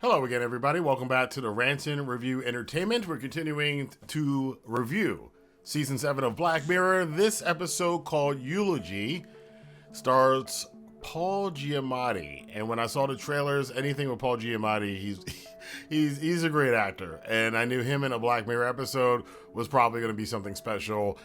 Hello again, everybody. Welcome back to the Rantin Review Entertainment. We're continuing to review Season 7 of Black Mirror. This episode, called Eulogy, stars Paul Giamatti. And when I saw the trailers, anything with Paul Giamatti, he's a great actor. And I knew him in a Black Mirror episode was probably going to be something special.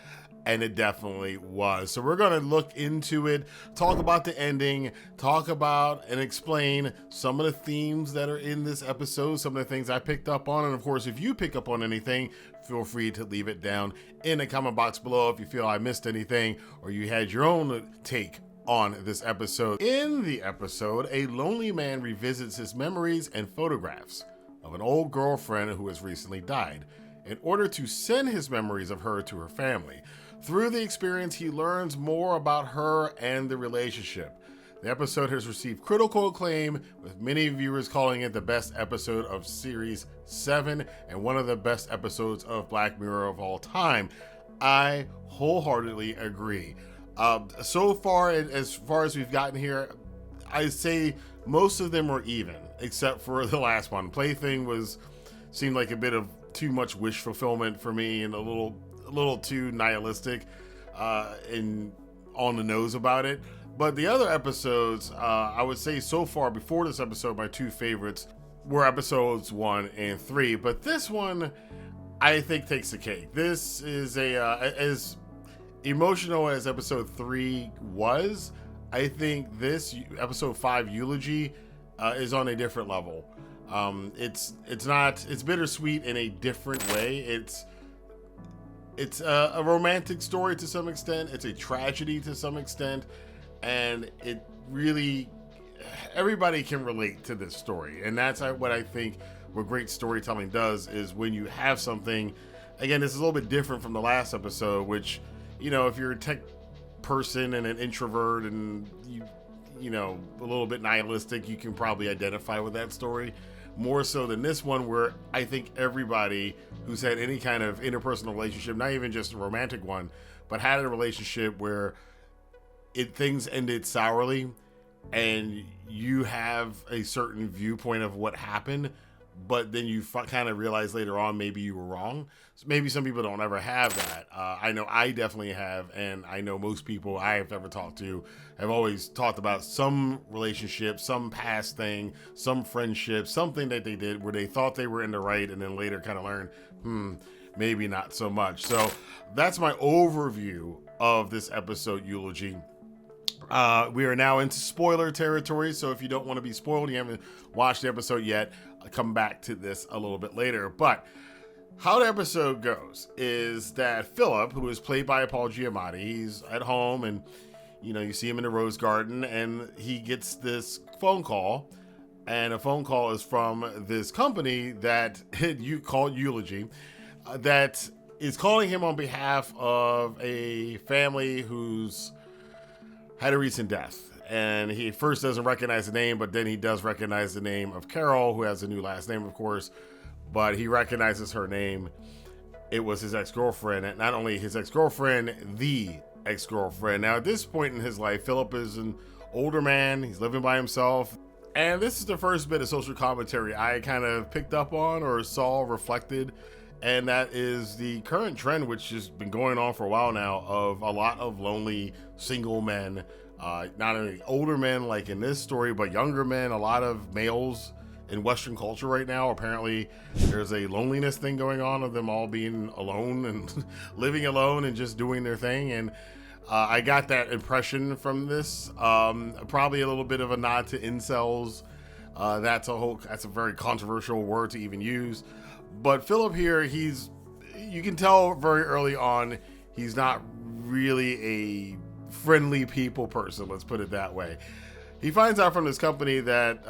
And it definitely was. So we're going to look into it, talk about the ending, talk about and explain some of the themes that are in this episode, some of the things I picked up on. And of course, if you pick up on anything, feel free to leave it down in the comment box below if you feel I missed anything or you had your own take on this episode. In the episode, a lonely man revisits his memories and photographs of an old girlfriend who has recently died in order to send his memories of her to her family. Through the experience, he learns more about her and the relationship. The episode has received critical acclaim, with many viewers calling it the best episode of Series 7 and one of the best episodes of Black Mirror of all time. I wholeheartedly agree. So far as we've gotten here, I say most of them were even, except for the last one. Plaything seemed like a bit of too much wish fulfillment for me and a little too nihilistic and on the nose about it. But the other episodes, I would say so far before this episode, my two favorites were episodes 1 and 3. But this one, I think, takes the cake. This is as emotional as episode 3 was. I think this episode 5, Eulogy, is on a different level. It's bittersweet in a different way. It's a romantic story to some extent. It's a tragedy to some extent. And it really, everybody can relate to this story. And that's what I think what great storytelling does, is when you have something, again, this is a little bit different from the last episode, which, you know, if you're a tech person and an introvert and you know, a little bit nihilistic, you can probably identify with that story more so than this one, where I think everybody who's had any kind of interpersonal relationship, not even just a romantic one, but had a relationship where things ended sourly and you have a certain viewpoint of what happened, but then you kind of realize later on maybe you were wrong. So maybe some people don't ever have that. I know I definitely have, and I know most people I have ever talked to have always talked about some relationship, some past thing, some friendship, something that they did where they thought they were in the right and then later kind of learned, maybe not so much. So that's my overview of this episode, Eulogy. We are now into spoiler territory, so if you don't want to be spoiled, you haven't watched the episode yet, I'll come back to this a little bit later. But how the episode goes is that Philip, who is played by Paul Giamatti, he's at home and, you know, you see him in the rose garden and he gets this phone call, and a phone call is from this company that you called Eulogy, that is calling him on behalf of a family who's had a recent death. And he first doesn't recognize the name, but then he does recognize the name of Carol, who has a new last name, of course, but he recognizes her name. It was his ex-girlfriend, and not only his ex-girlfriend, the ex-girlfriend. Now, at this point in his life, Philip is an older man. He's living by himself. And this is the first bit of social commentary I kind of picked up on or saw reflected. And that is the current trend, which has been going on for a while now, of a lot of lonely single men, not only older men like in this story, but younger men. A lot of males in Western culture right now, apparently there's a loneliness thing going on of them all being alone and living alone and just doing their thing. And I got that impression from this. Probably a little bit of a nod to incels. That's a very controversial word to even use. But Philip here, you can tell very early on, he's not really a friendly people person, let's put it that way. He finds out from this company that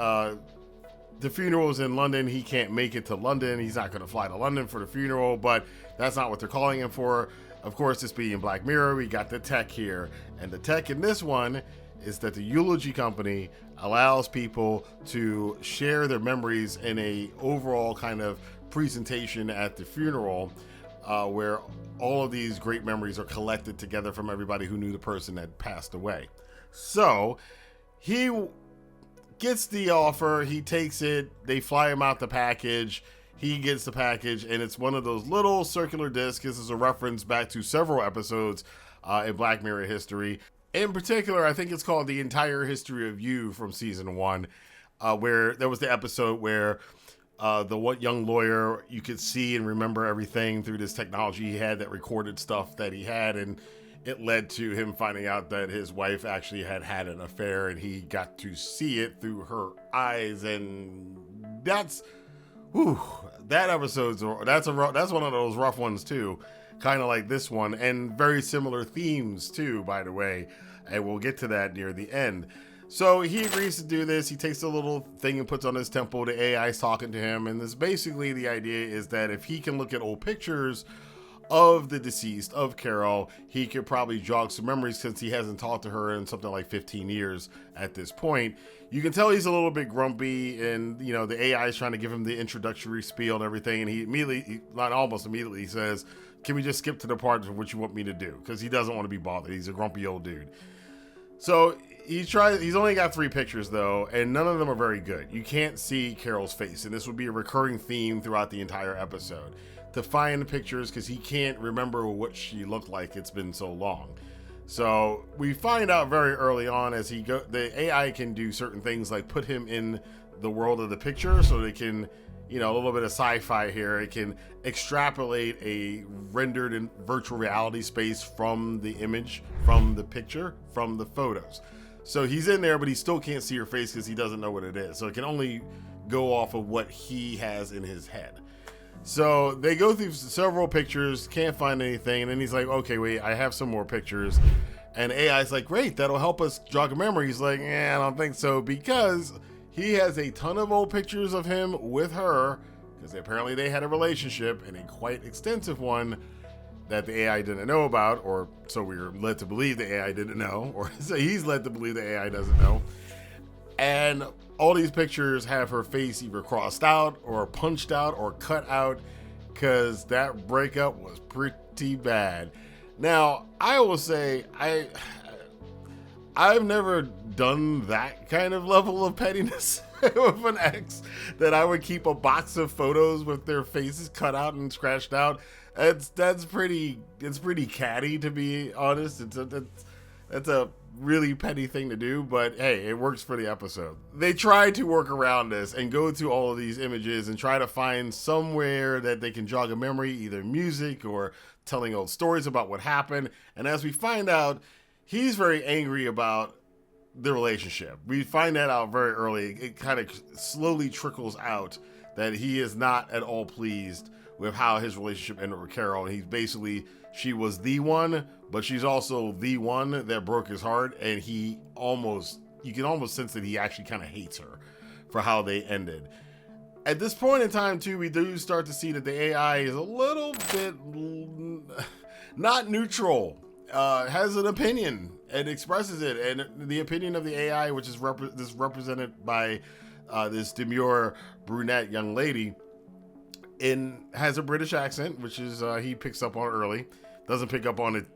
the funeral is in London. He can't make it to London. He's not going to fly to London for the funeral, but that's not what they're calling him for. Of course, this being Black Mirror, we got the tech here. And the tech in this one is that the Eulogy company allows people to share their memories in a overall kind of presentation at the funeral, where all of these great memories are collected together from everybody who knew the person that passed away. So he gets the offer, he takes it, they fly him out the package, he gets the package, and it's one of those little circular discs. This is a reference back to several episodes in Black Mirror history. In particular, I think it's called The Entire History of You from season 1, where there was the episode where the young lawyer, you could see and remember everything through this technology he had that recorded stuff that he had, and it led to him finding out that his wife actually had an affair, and he got to see it through her eyes. And that's, that episode's that's one of those rough ones too, kind of like this one, and very similar themes too, by the way, and we'll get to that near the end. So he agrees to do this. He takes a little thing and puts on his temple. The AI is talking to him, and this basically the idea is that if he can look at old pictures of the deceased, of Carol, he could probably jog some memories, since he hasn't talked to her in something like 15 years at this point. You can tell he's a little bit grumpy, and the AI is trying to give him the introductory spiel and everything, and he almost immediately says, can we just skip to the part of what you want me to do? Because he doesn't want to be bothered. He's a grumpy old dude. So he's only got 3 pictures though, and none of them are very good. You can't see Carol's face, and this would be a recurring theme throughout the entire episode, to find the pictures, because he can't remember what she looked like. It's been so long. So we find out very early on as the AI can do certain things like put him in the world of the picture, so they can, a little bit of sci-fi here. It can extrapolate a rendered in virtual reality space from the image, from the picture, from the photos. So he's in there, but he still can't see her face because he doesn't know what it is. So it can only go off of what he has in his head. So they go through several pictures, can't find anything, and then he's like, okay, wait, I have some more pictures. And AI's like, great, that'll help us jog a memory. He's like, I don't think so, because he has a ton of old pictures of him with her, because apparently they had a relationship, and a quite extensive one that the AI didn't know about, or so we were led to believe the AI didn't know, or so he's led to believe the AI doesn't know. And all these pictures have her face either crossed out or punched out or cut out, because that breakup was pretty bad. Now, I will say, I've never done that kind of level of pettiness with an ex, that I would keep a box of photos with their faces cut out and scratched out. It's pretty catty, to be honest. It's a really petty thing to do, but hey, it works for the episode. They try to work around this and go to all of these images and try to find somewhere that they can jog a memory, either music or telling old stories about what happened. And as we find out, he's very angry about the relationship. We find that out very early. It kind of slowly trickles out that he is not at all pleased with how his relationship ended with Carol. And he's basically, she was the one, but she's also the one that broke his heart. And you can almost sense that he actually kind of hates her for how they ended. At this point in time too, we do start to see that the AI is a little bit not neutral, has an opinion and expresses it. And the opinion of the AI, which is represented by this demure brunette young lady, has a British accent, which is he picks up on early. Doesn't pick up on it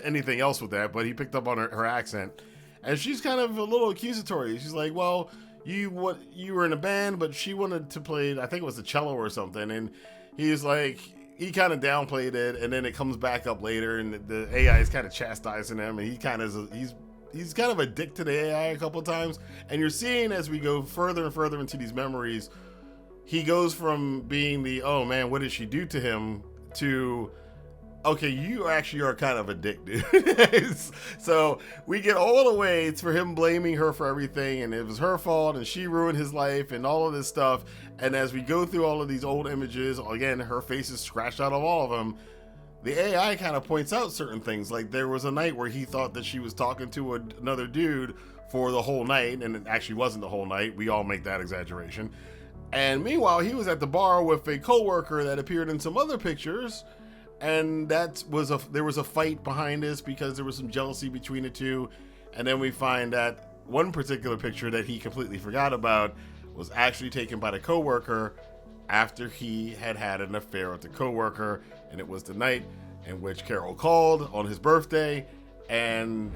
anything else with that, but he picked up on her accent, and she's kind of a little accusatory. She's like, "Well, you were in a band, but she wanted to play, I think it was the cello or something," and he's like, he kind of downplayed it, and then it comes back up later, and the AI is kind of chastising him, and he's kind of a dick to the AI a couple of times, and you're seeing as we go further and further into these memories, he goes from being the, oh man, what did she do to him, to, okay, you actually are kind of a dick, dude. So we get all the way, it's for him blaming her for everything, and it was her fault, and she ruined his life, and all of this stuff. And as we go through all of these old images, again, her face is scratched out of all of them. The AI kind of points out certain things, like there was a night where he thought that she was talking to another dude for the whole night, and it actually wasn't the whole night. We all make that exaggeration. And meanwhile, he was at the bar with a coworker that appeared in some other pictures, and there was a fight behind this because there was some jealousy between the two. And then we find that one particular picture that he completely forgot about was actually taken by the coworker after he had an affair with the coworker, and it was the night in which Carol called on his birthday, and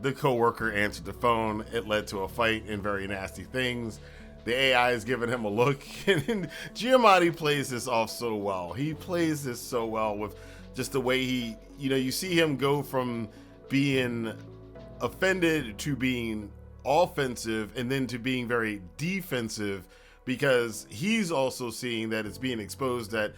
the coworker answered the phone. It led to a fight and very nasty things. The AI is giving him a look, and Giamatti plays this off so well. He plays this so well with just the way he, you see him go from being offended to being offensive and then to being very defensive, because he's also seeing that it's being exposed that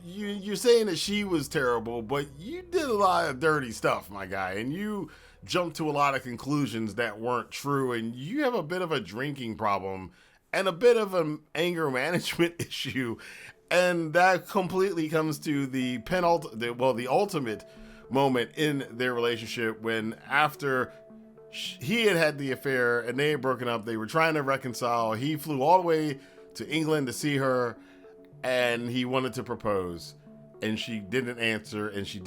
you're saying that she was terrible, but you did a lot of dirty stuff, my guy, and you jumped to a lot of conclusions that weren't true, and you have a bit of a drinking problem and a bit of an anger management issue, and that completely comes to the ultimate moment in their relationship, when after he had the affair and they had broken up, they were trying to reconcile. He flew all the way to England to see her, and he wanted to propose, and she didn't answer, and she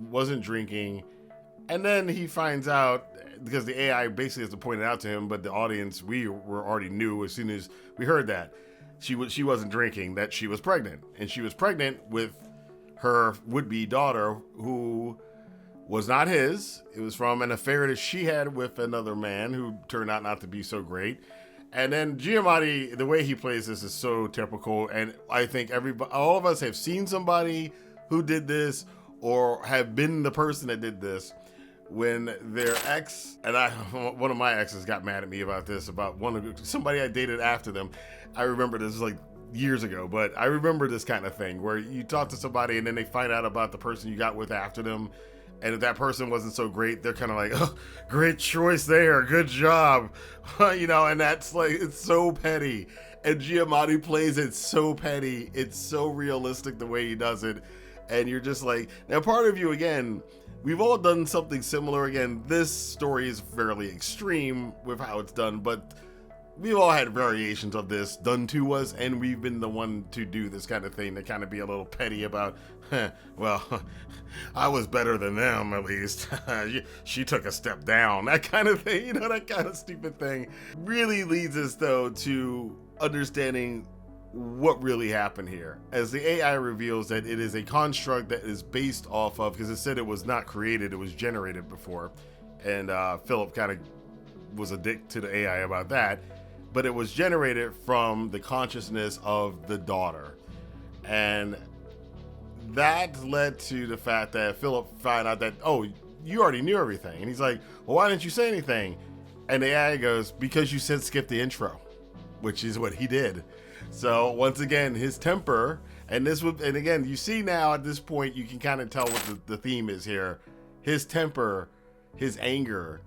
wasn't drinking. And then he finds out, because the AI basically has to point it out to him, but the audience, we already knew as soon as we heard that she wasn't drinking, that she was pregnant, and she was pregnant with her would-be daughter, who was not his. It was from an affair that she had with another man who turned out not to be so great. And then Giamatti, the way he plays this is so typical, and I think all of us have seen somebody who did this or have been the person that did this, when their ex, and one of my exes got mad at me about this, about somebody I dated after them. I remember this was like years ago, but I remember this kind of thing where you talk to somebody and then they find out about the person you got with after them, and if that person wasn't so great, they're kind of like, oh, great choice there, good job, and that's like, it's so petty, and Giamatti plays it so petty, it's so realistic the way he does it, and you're just like, now part of you, again, we've all done something similar. Again, this story is fairly extreme with how it's done, but we've all had variations of this done to us, and we've been the one to do this kind of thing, to kind of be a little petty about, well, I was better than them, at least. She took a step down, that kind of thing, that kind of stupid thing. Really leads us, though, to understanding what really happened here, as the AI reveals that it is a construct that is based off of, because it said it was not created, it was generated before, and Philip kind of was a dick to the AI about that, but it was generated from the consciousness of the daughter, and that led to the fact that Philip found out that, oh, you already knew everything, and he's like, well, why didn't you say anything? And the AI goes, because you said skip the intro, which is what he did. So once again, his temper, and again, you see now at this point, you can kind of tell what the theme is here. His temper, his anger,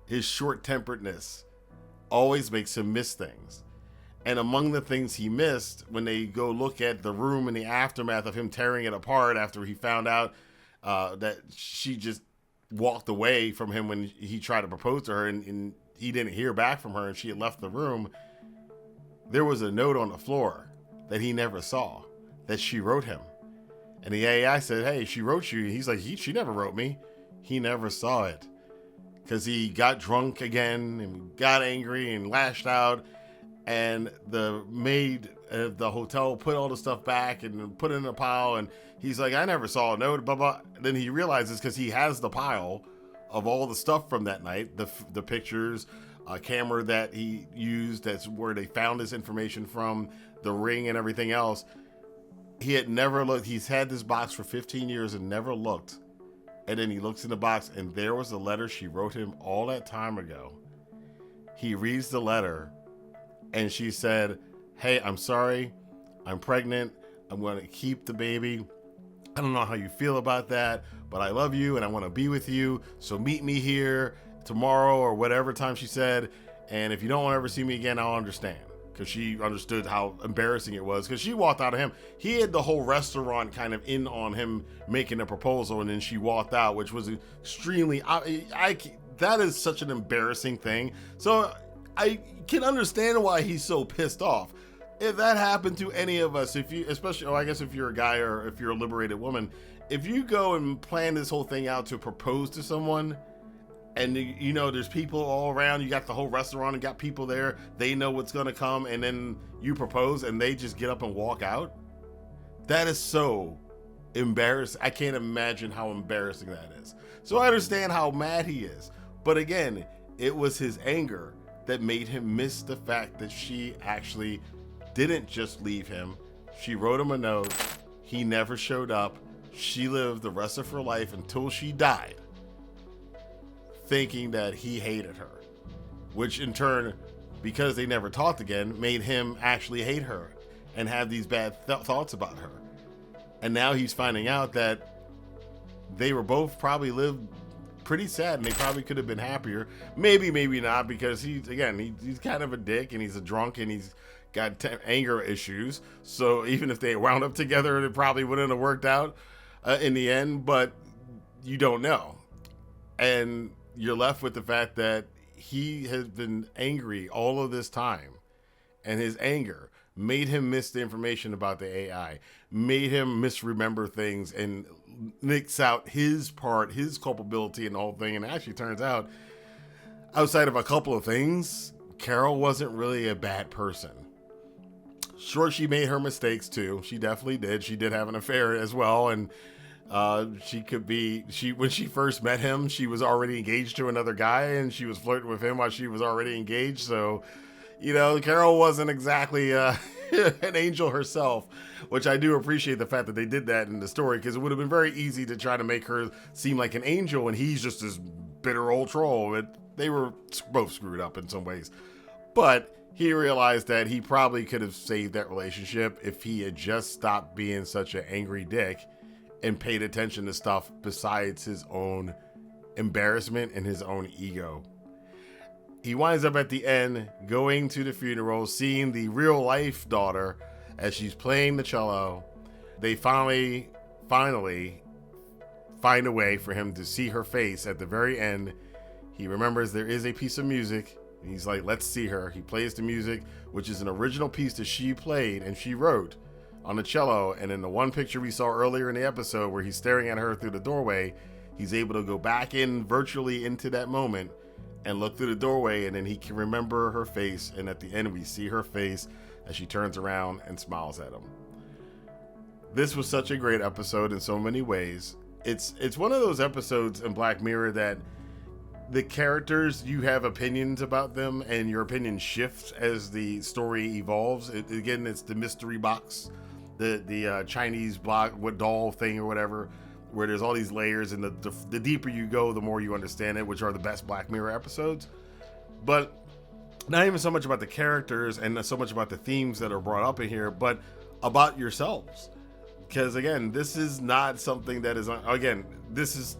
his short-temperedness always makes him miss things. And among the things he missed, when they go look at the room in the aftermath of him tearing it apart after he found out that she just walked away from him when he tried to propose to her, and he didn't hear back from her and she had left the room, there was a note on the floor that he never saw, that she wrote him. And the AI said, hey, she wrote you. He's like, she never wrote me. He never saw it, because he got drunk again and got angry and lashed out. And the maid at the hotel put all the stuff back and put it in a pile. And he's like, I never saw a note, blah, blah. Then he realizes, because he has the pile of all the stuff from that night, the pictures, a camera that he used, that's where they found this information from, the ring and everything else. He had never looked. He's had this box for 15 years and never looked. And then he looks in the box, and there was a letter she wrote him all that time ago. He reads the letter, and she said, hey, I'm sorry, I'm pregnant, I'm going to keep the baby. I don't know how you feel about that, but I love you and I want to be with you, so meet me here tomorrow or whatever time she said, and if you don't want to ever see me again, I'll understand. Because she understood how embarrassing it was, because she walked out of him. He had the whole restaurant kind of in on him making a proposal, and then she walked out, which was extremely, that is such an embarrassing thing. So I can understand why he's so pissed off. If that happened to any of us, especially, I guess if you're a guy or if you're a liberated woman, if you go and plan this whole thing out to propose to someone, and there's people all around, you got the whole restaurant and got people there, they know what's going to come, and then you propose and they just get up and walk out, that is so embarrassing. I can't imagine how embarrassing that is. So I understand how mad he is. But again, it was his anger that made him miss the fact that she actually didn't just leave him. She wrote him a note. He never showed up. She lived the rest of her life until she died thinking that he hated her, which in turn, because they never talked again, made him actually hate her and have these bad thoughts about her. And now he's finding out that they were both probably lived pretty sad and they probably could have been happier. Maybe not, because he's kind of a dick and he's a drunk and he's got anger issues. So even if they wound up together, it probably wouldn't have worked out in the end, but you don't know. And you're left with the fact that he has been angry all of this time, and his anger made him miss the information about the AI, made him misremember things and mix out his part, his culpability in the whole thing. And it actually turns out, outside of a couple of things, Carol wasn't really a bad person. Sure, she made her mistakes too. She definitely did. She did have an affair as well, and when she first met him, she was already engaged to another guy, and she was flirting with him while she was already engaged. So, Carol wasn't exactly an angel herself, which I do appreciate the fact that they did that in the story, because it would have been very easy to try to make her seem like an angel, and he's just this bitter old troll. They were both screwed up in some ways, but he realized that he probably could have saved that relationship if he had just stopped being such an angry dick and paid attention to stuff besides his own embarrassment and his own ego. He winds up at the end going to the funeral, seeing the real life daughter as she's playing the cello. They finally find a way for him to see her face at the very end. He remembers there is a piece of music, and he's like, let's see her. He plays the music, which is an original piece that she played and she wrote on the cello. And in the one picture we saw earlier in the episode where he's staring at her through the doorway, he's able to go back in virtually into that moment and look through the doorway, and then he can remember her face. And at the end, we see her face as she turns around and smiles at him. This was such a great episode in so many ways. It's one of those episodes in Black Mirror that the characters, you have opinions about them, and your opinion shifts as the story evolves. Again, it's the mystery box, the Chinese block, doll thing or whatever, where there's all these layers, and the deeper you go, the more you understand it, which are the best Black Mirror episodes. But not even so much about the characters and not so much about the themes that are brought up in here, but about yourselves. Because again, this is not something that is,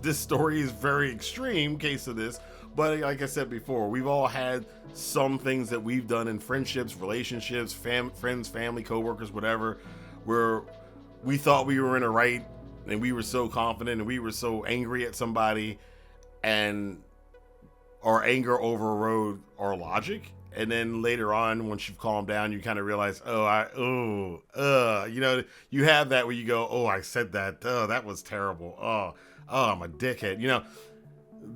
this story is very extreme case of this, but like I said before, we've all had some things that we've done in friendships, relationships, friends, family, coworkers, whatever, where we thought we were in a right, and we were so confident, and we were so angry at somebody, and our anger overrode our logic. And then later on, once you've calmed down, you kind of realize, you have that where you go, oh, I said that. Oh, that was terrible. Oh, I'm a dickhead.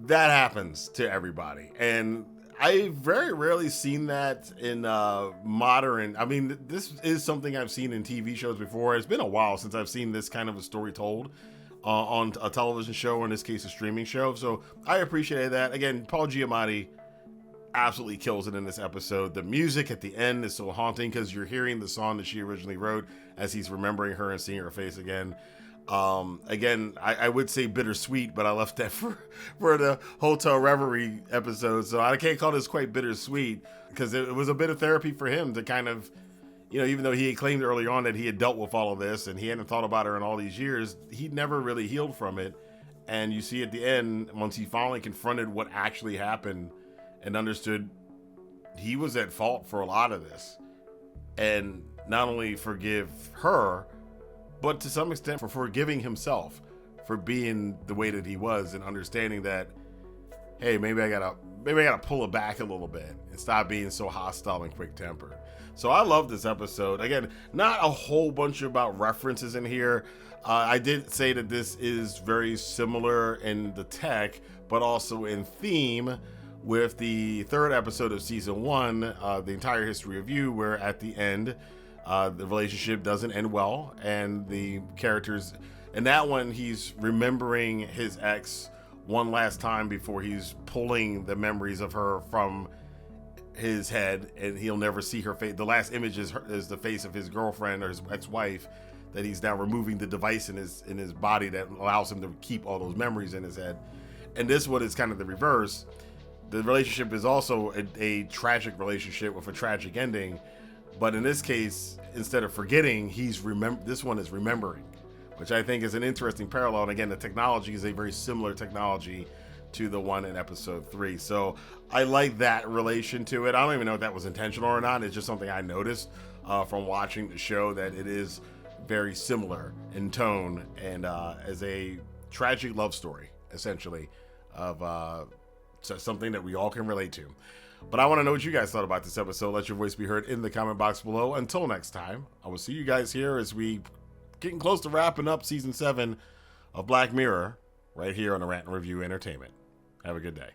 That happens to everybody. And I've very rarely seen that in modern. I mean, this is something I've seen in TV shows before. It's been a while since I've seen this kind of a story told on a television show, or in this case, a streaming show. So I appreciated that. Again, Paul Giamatti absolutely kills it in this episode. The music at the end is so haunting because you're hearing the song that she originally wrote as he's remembering her and seeing her face again. I would say bittersweet, but I left that for the Hotel Reverie episode, so I can't call this quite bittersweet, because it was a bit of therapy for him to kind of, even though he had claimed early on that he had dealt with all of this and he hadn't thought about her in all these years, he'd never really healed from it. And you see at the end, once he finally confronted what actually happened and understood he was at fault for a lot of this, and not only forgive her, but to some extent for forgiving himself for being the way that he was, and understanding that, hey, maybe I gotta pull it back a little bit and stop being so hostile and quick-tempered. So I love this episode. Again, not a whole bunch about references in here. I did say that this is very similar in the tech, but also in theme, with the third episode of season 1, the entire history of you, where at the end, the relationship doesn't end well, and the characters In that one, he's remembering his ex one last time before he's pulling the memories of her from his head, and he'll never see her face. The last image is the face of his girlfriend or his ex-wife, that he's now removing the device in his body that allows him to keep all those memories in his head. And this one is kind of the reverse. The relationship is also a tragic relationship with a tragic ending, but in this case, instead of forgetting, this one is remembering, which I think is an interesting parallel. And again, the technology is a very similar technology to the one in episode 3. So I like that relation to it. I don't even know if that was intentional or not. It's just something I noticed from watching the show, that it is very similar in tone and as a tragic love story, essentially, of something that we all can relate to. But I want to know what you guys thought about this episode. Let your voice be heard in the comment box below. Until next time, I will see you guys here as we getting close to wrapping up season 7 of Black Mirror right here on the Rantin Review Entertainment. Have a good day.